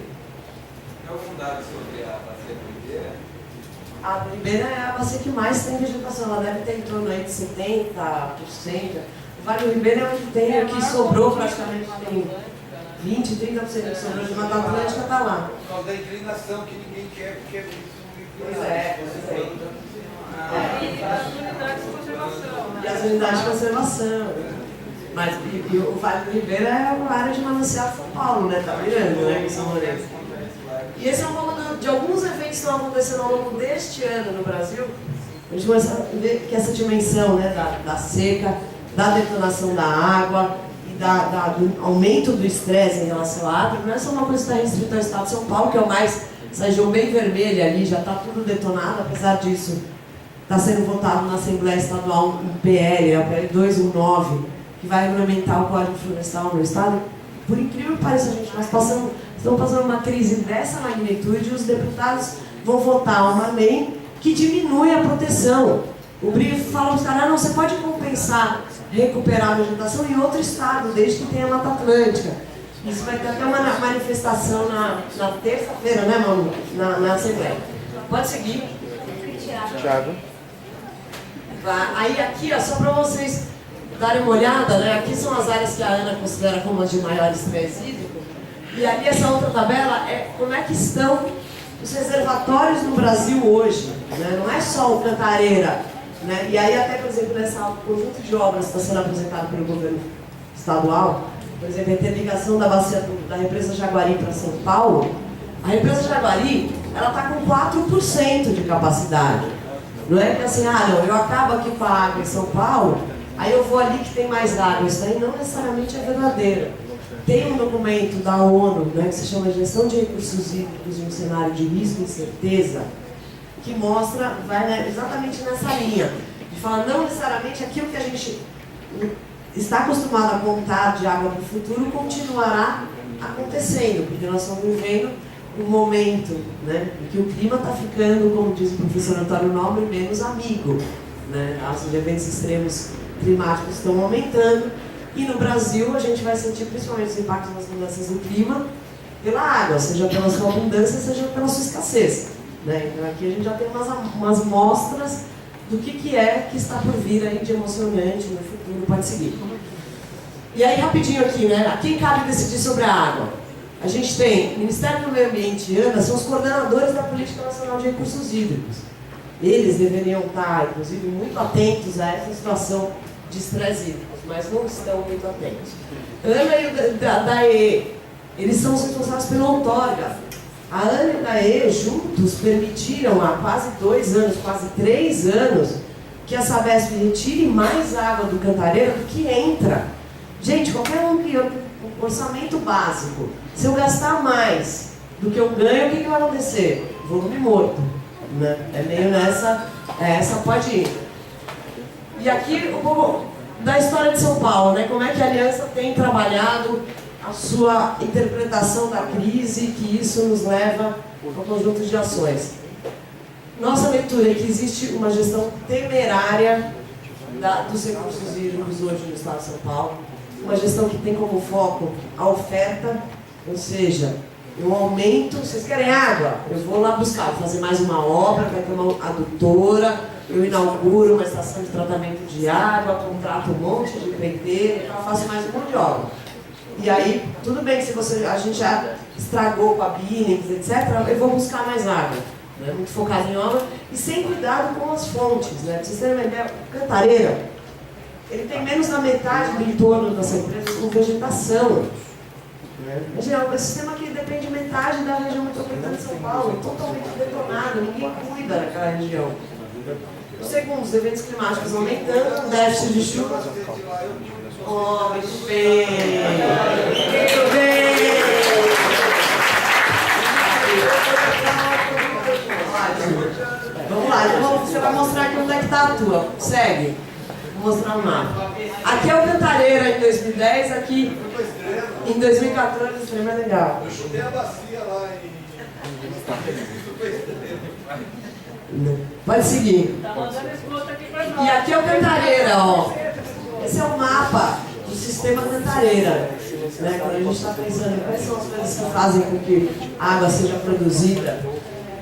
Tem algum dado sobre a bacia do Ribeira? A do Ribeira é a bacia que mais tem vegetação, ela deve ter em torno aí de 70%. Vale do Ribeira é onde tem, o que sobrou praticamente, tem 20, 30% que sobrou de Mata Atlântica, está lá. Por causa da inclinação que ninguém quer, porque é muito inclinado. E as unidades de conservação. E as unidades de conservação. Mas e o Vale do Ribeira é uma área de manancial de São Paulo, né? Tá virando, né? Em São Lourenço. E esse é um pouco de alguns eventos que estão acontecendo ao longo deste ano no Brasil. A gente começa a ver que essa dimensão, né, da seca, da detonação da água e do aumento do estresse em relação à água, não é só uma coisa que está restrita ao estado de São Paulo, que é o mais, essa região bem vermelha ali, já está tudo detonado. Apesar disso, está sendo votado na Assembleia Estadual um PL, é o PL 219, que vai regulamentar o Código Florestal no estado. Por incrível que pareça, gente, nós estamos passando uma crise dessa magnitude e os deputados vão votar uma lei que diminui a proteção. O BRIF fala para os caras, não, você pode compensar, recuperar a vegetação em outro estado, desde que tenha Mata Atlântica. Isso vai ter até uma manifestação na terça-feira, né, Manu? Na Assembleia. Pode seguir. Thiago. Aí aqui, ó, só para vocês darem uma olhada, né? Aqui são as áreas que a Ana considera como as de maior estresse hídrico. E ali essa outra tabela é como é que estão os reservatórios no Brasil hoje, né? Não é só o Cantareira, né? E aí até, por exemplo, nesse conjunto de obras que está sendo apresentado pelo governo estadual, por exemplo, a interligação da bacia da represa Jaguari para São Paulo, a represa Jaguari, ela está com 4% de capacidade. Não é que assim, não, eu acabo aqui com a água em São Paulo, aí eu vou ali que tem mais água. Isso aí não necessariamente é verdadeiro. Tem um documento da ONU, né, que se chama Gestão de Recursos Hídricos em um Cenário de Risco e Incerteza, que mostra, vai, né, exatamente nessa linha, de falar não necessariamente aquilo que a gente está acostumado a contar de água para o futuro continuará acontecendo, porque nós estamos vivendo um momento, né, em que o clima está ficando, como diz o professor Antônio Nobre, menos amigo, né? Os eventos extremos climáticos estão aumentando. E no Brasil a gente vai sentir principalmente os impactos das mudanças do clima pela água, seja pela sua abundância, seja pela sua escassez, né? Então aqui a gente já tem umas mostras do que é que está por vir aí de emocionante no futuro. Pode seguir. E aí rapidinho aqui, né? A quem cabe decidir sobre a água? A gente tem o Ministério do Meio Ambiente e ANA, são os coordenadores da Política Nacional de Recursos Hídricos. Eles deveriam estar, inclusive, muito atentos a essa situação de estresse hídrico, mas não estão muito atentos. ANA e o DAE, eles são os responsáveis pela outorga. A ANA e o DAE, juntos, permitiram há quase 2 anos, quase 3 anos, que a Sabesp retire mais água do Cantareira do que entra. Gente, qualquer um que orçamento básico, se eu gastar mais do que eu ganho, o que vai acontecer? Volume morto, né? É meio essa pode ir. E aqui um pouco da história de São Paulo, né? Como é que a Aliança tem trabalhado a sua interpretação da crise, que isso nos leva a um conjunto de ações. Nossa leitura é que existe uma gestão temerária dos recursos hídricos hoje no estado de São Paulo, uma gestão que tem como foco a oferta, ou seja, eu aumento, vocês querem água? Eu vou lá buscar, vou fazer mais uma obra, vai ter uma adutora, eu inauguro uma estação de tratamento de água, contrato um monte de empreiteiro, eu faço mais um monte de obra. E aí, tudo bem que se a gente já estragou com a Binix, etc., eu vou buscar mais água, né? Muito focado em obra e sem cuidado com as fontes, né? Pra vocês terem uma ideia, Cantareira, ele tem menos da metade do entorno das empresas com vegetação. Imagina, é um sistema que depende metade da região metropolitana de São Paulo, totalmente detonado, ninguém cuida daquela região. O segundo, os eventos climáticos aumentando, déficit de chuva. Oh, muito bem! Muito bem! Vamos lá, então você vai mostrar aqui onde é que está a tua. Segue. Vou mostrar um mapa. Aqui é o Cantareira em 2010, aqui em 2014, o Extremo é legal. Eu chutei a bacia lá Pode seguir. Tá mandando esgoto aqui pra nós. E aqui é o Cantareira, ó. Esse é o mapa do sistema Cantareira. Né? Quando a gente está pensando em quais são as coisas que fazem com que a água seja produzida.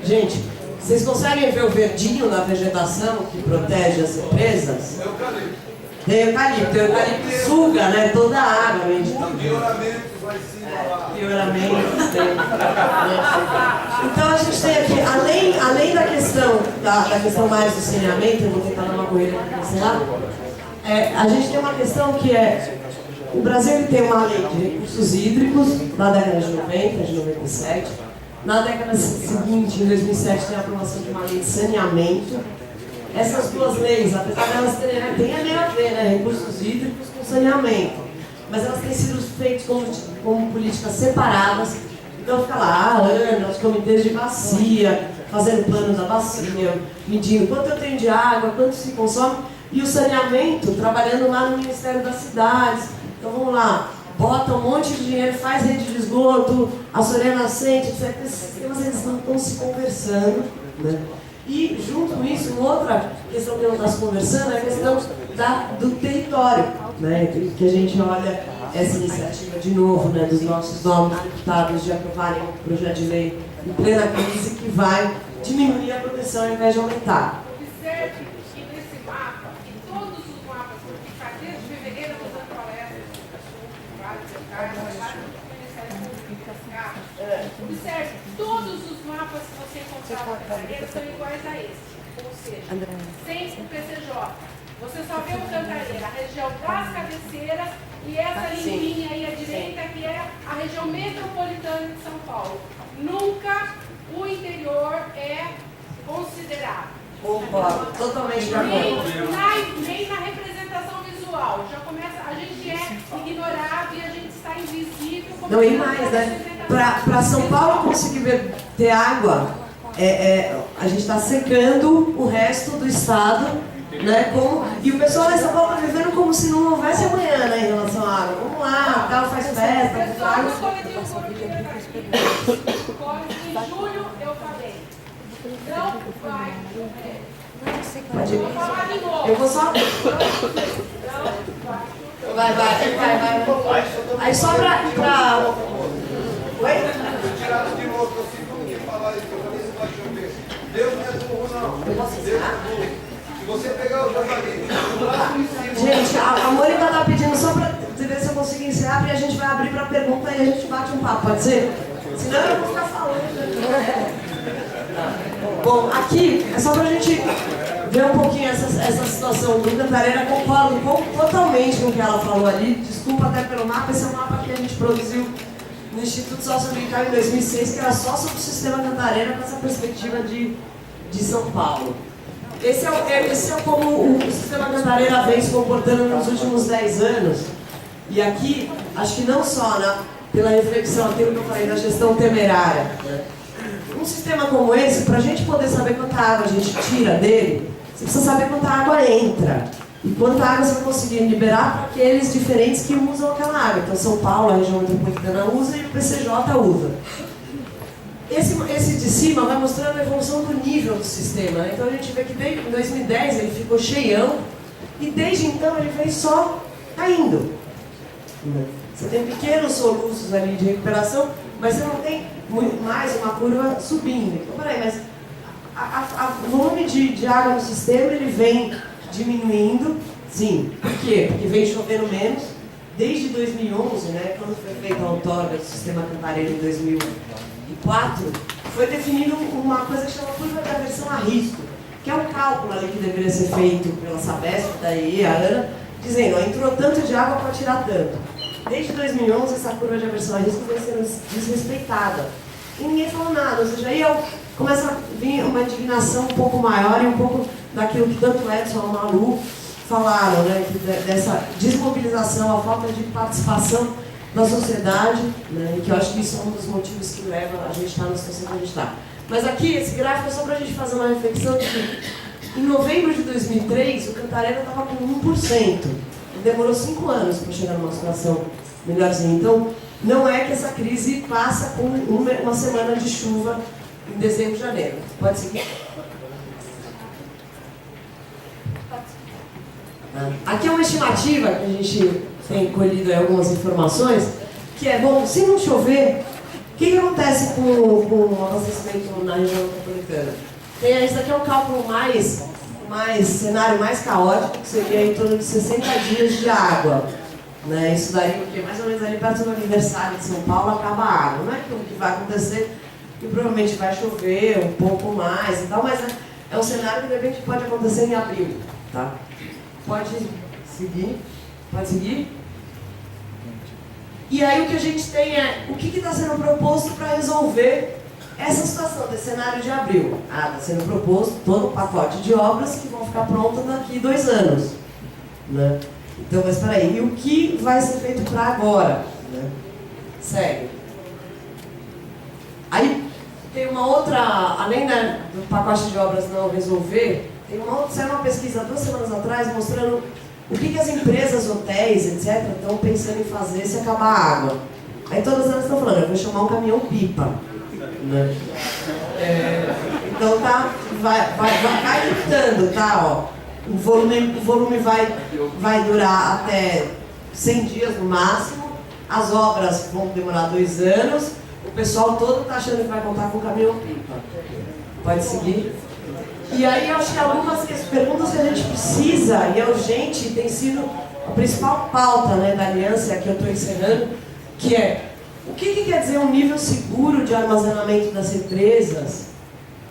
Gente, vocês conseguem ver o verdinho na vegetação que protege as represas? Tem eucalipto. O eucalipto suga, né, toda a água. Pioramento vai sim falar. Pioramento. Então a gente tem aqui, além da questão mais do saneamento, eu vou tentar dar uma corrida para encerrar, a gente tem uma questão que é, o Brasil ele tem uma lei de recursos hídricos na década de 90, de 97. Na década seguinte, em 2007, tem a aprovação de uma lei de saneamento. Essas duas leis, apesar delas terem a ver, né, recursos hídricos com saneamento, mas elas têm sido feitas como políticas separadas. Então fica lá, os comitês de bacia, fazendo plano da bacia, medindo quanto eu tenho de água, quanto se consome, e o saneamento trabalhando lá no Ministério das Cidades. Então vamos lá, bota um monte de dinheiro, faz rede de esgoto, a Soreia Nascente, etc. Esses sistemas eles não estão se conversando, né? E junto com isso, uma outra questão que não está se conversando é a questão do território, né? Que a gente olha essa iniciativa de novo, né, dos nossos novos deputados de aprovarem um projeto de lei em plena crise que vai diminuir a proteção ao invés de aumentar. Observe que nesse mapa, e todos os mapas, porque faz desde fevereiro eu estou dando palestras, vários detalhes, vários do Ministério Público, observe, todos os mapas que você encontrar na Cantareira são iguais a esse, ou seja, sem o PCJ. Você só vê o Cantareira, a região das cabeceiras e essa linha aí à direita que é a região metropolitana de São Paulo. Nunca o interior é considerado. Concordo, totalmente de acordo. Nem na representação visual. Já começa, a gente é ignorado e a gente está invisível. Não, e mais, né? Para São Paulo conseguir ter água, a gente está secando o resto do estado, né? E o pessoal de São Paulo está vivendo como se não houvesse amanhã, né, em relação à água. Vamos lá, o carro faz festa, pessoal do coletivo em julho eu falei. Não vai morrer. Pode ir. Vou falar de novo. Eu vou só. Vai. Aí só pra... Oi? Tiraram de novo, eu sinto que falar isso, eu falei isso vai chover. Deus não é burro, não. Eu posso ensinar? Se você pegar o jornalismo lá em cima... Gente, a Mônica tá pedindo só pra ver se eu consigo encerrar e a gente vai abrir pra pergunta e a gente bate um papo, pode ser? Senão eu vou ficar falando. Bom, aqui é só pra gente ver um pouquinho essa situação do Cantareira. Concordo totalmente com o que ela falou ali. Desculpa até pelo mapa, esse é um mapa que a gente produziu no Instituto Socioambiental em 2006, que era só sobre o sistema Cantareira com essa perspectiva de São Paulo. Esse é como o sistema Cantareira vem se comportando nos últimos 10 anos. E aqui, acho que não só pela reflexão, aquilo que eu falei da gestão temerária, né? Um sistema como esse, para a gente poder saber quanta água a gente tira dele, você precisa saber quanta água entra. E quanta água você vai conseguir liberar para aqueles diferentes que usam aquela água. Então São Paulo, a região metropolitana usa e o PCJ usa. Esse de cima vai mostrando a evolução do nível do sistema, né? Então a gente vê que desde 2010 ele ficou cheião e desde então ele vem só caindo. Você tem pequenos soluços ali de recuperação, mas você não tem mais uma curva subindo. Então, peraí, mas o volume de água no sistema ele vem diminuindo, sim. Por quê? Porque vem chovendo menos. Desde 2011, né, quando foi feita a outorga do sistema Cantareira em 2004, foi definido uma coisa que chama curva de aversão a risco, que é um cálculo ali que deveria ser feito pela Sabesp, daí a ANA, dizendo, entrou tanto de água para tirar tanto. Desde 2011, essa curva de aversão a risco vem sendo desrespeitada. E ninguém falou nada, ou seja, aí começa a vir uma indignação um pouco maior e um pouco daquilo que tanto o Edson e o Malu falaram, né, dessa desmobilização, a falta de participação da sociedade, né, que eu acho que isso é um dos motivos que leva a gente estar na situação que a gente está. Mas aqui, esse gráfico é só para a gente fazer uma reflexão de que em novembro de 2003, o Cantareira estava com 1%. Demorou 5 anos para chegar numa situação melhorzinha. Então, não é que essa crise passa com uma semana de chuva em dezembro e janeiro. Pode seguir? Aqui é uma estimativa que a gente tem colhido aí algumas informações, que é, bom, se não chover, o que acontece com o abastecimento na região metropolitana? Esse daqui é um cálculo mais cenário mais caótico, que seria em torno de 60 dias de água. Né? Isso daí, porque mais ou menos ali perto do aniversário de São Paulo acaba a água. Não é que o que vai acontecer, que provavelmente vai chover um pouco mais e tal, mas é um cenário que de repente pode acontecer em abril. Tá? Pode seguir? Pode seguir? E aí o que a gente tem é, o que está sendo proposto para resolver essa situação desse cenário de abril? Está sendo proposto todo um pacote de obras que vão ficar prontas daqui 2 anos. Né? Então, mas espera aí, e o que vai ser feito para agora? Né? Segue. Aí tem uma outra, além do pacote de obras não resolver, tem uma outra, saiu uma pesquisa 2 semanas atrás mostrando o que as empresas, hotéis, etc., estão pensando em fazer se acabar a água. Aí todas elas estão falando, eu vou chamar um caminhão-pipa. Né? Então tá, vai limitando, tá? Ó. O volume vai durar até 100 dias no máximo, as obras vão demorar 2 anos, o pessoal todo está achando que vai contar com o caminhão-pipa. Pode seguir? E aí eu acho que algumas perguntas que a gente precisa, e é urgente, tem sido a principal pauta, né, da aliança, que eu estou encerrando, que é o que quer dizer um nível seguro de armazenamento das represas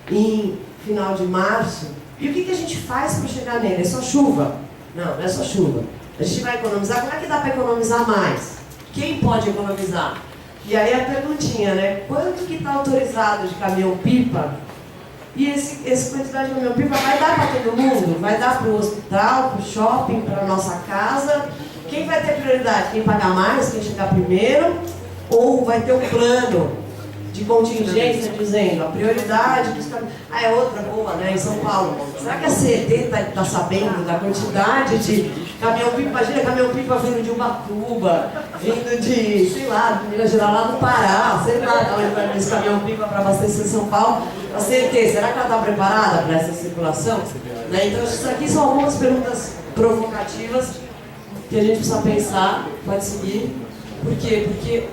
em final de março, e o que a gente faz para chegar nele? É só chuva? Não é só chuva. A gente vai economizar, como é que dá para economizar mais? Quem pode economizar? E aí a perguntinha, né? Quanto que está autorizado de caminhão-pipa? E esse quantidade de caminhão-pipa vai dar para todo mundo? Vai dar para o hospital, para o shopping, para a nossa casa? Quem vai ter prioridade? Quem pagar mais? Quem chegar primeiro? Ou vai ter um plano de contingência dizendo a prioridade dos caminhões? Ah, é outra boa, né? Em São Paulo. Será que a CET está sabendo da quantidade de caminhão-pipa? Imagina caminhão-pipa vindo de Ubatuba, vindo de, sei lá, de Minas Gerais, lá do Pará, sei lá, da onde vai vir esse caminhão-pipa para abastecer São Paulo. A CET, será que ela está preparada para essa circulação? Né? Então, isso aqui são algumas perguntas provocativas que a gente precisa pensar. Pode seguir. Por quê? Porque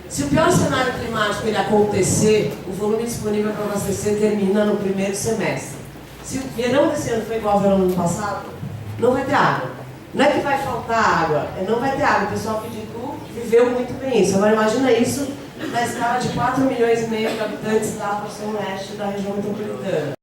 se o pior cenário climático ele acontecer, o volume disponível para abastecer termina no primeiro semestre. Se o verão desse ano foi igual ao verão do ano passado, não vai ter água. Não é que vai faltar água, não vai ter água. O pessoal que de Itu viveu muito bem isso. Agora imagina isso na escala de 4,5 milhões de habitantes da porção leste da região metropolitana.